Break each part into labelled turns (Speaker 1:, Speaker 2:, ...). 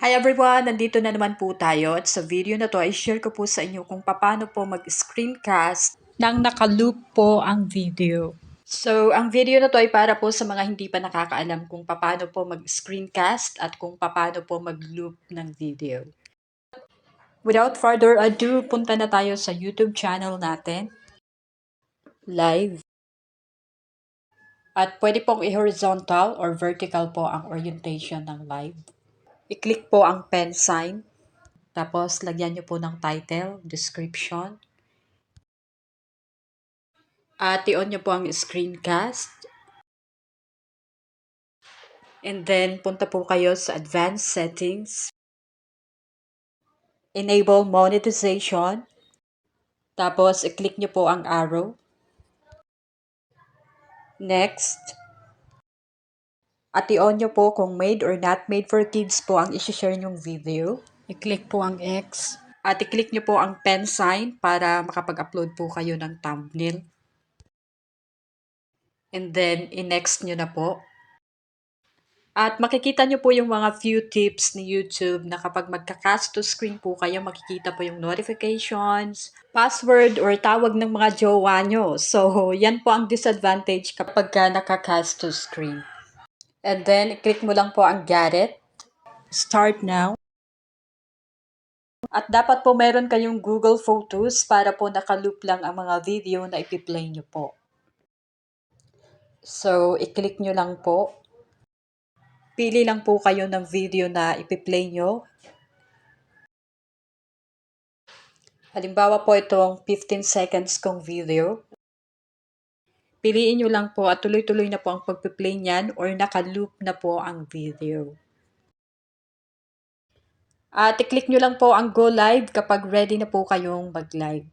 Speaker 1: Hi everyone! Nandito na naman po tayo at sa video na to ay share ko po sa inyo kung paano po mag-screencast nang naka-loop po ang video. So, ang video na to ay para po sa mga hindi pa nakakaalam kung paano po mag-screencast at kung paano po mag-loop ng video. Without further ado, punta na tayo sa YouTube channel natin. Live. At pwede pong i-horizontal or vertical po ang orientation ng live. I-click po ang pen sign. Tapos, lagyan nyo po ng title, description. At i-on nyo po ang screencast. And then, punta po kayo sa advanced settings. Enable monetization. Tapos, i-click nyo po ang arrow. Next. At i-on nyo po kung made or not made for kids po ang isi-share nyong video. I-click po ang X. At i-click nyo po ang pen sign para makapag-upload po kayo ng thumbnail. And then, i-next nyo na po. At makikita nyo po yung mga few tips ni YouTube na kapag magka-cast to screen po kayo, makikita po yung notifications, password, or tawag ng mga jowa nyo. So, yan po ang disadvantage kapag naka-cast to screen. And then, click mo lang po ang get it. Start now. At dapat po meron kayong Google Photos para po naka-loop lang ang mga video na ipi-play nyo po. So, i-click nyo lang po. Pili lang po kayo ng video na ipi-play nyo. Halimbawa po itong 15 seconds kong video. Piliin nyo lang po at tuloy-tuloy na po ang pagpi-play niyan or naka-loop na po ang video. At i-click nyo lang po ang go live kapag ready na po kayong mag-live.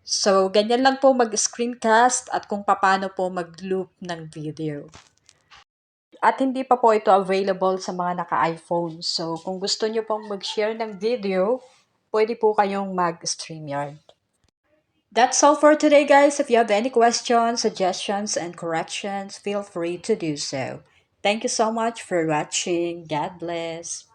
Speaker 1: So, ganyan lang po mag-screencast at kung paano po mag-loop ng video. At hindi pa po ito available sa mga naka-iPhone. So, kung gusto nyo pong mag-share ng video, pwede po kayong mag-StreamYard. That's all for today, guys. If you have any questions, suggestions, and corrections, feel free to do so. Thank you so much for watching. God bless.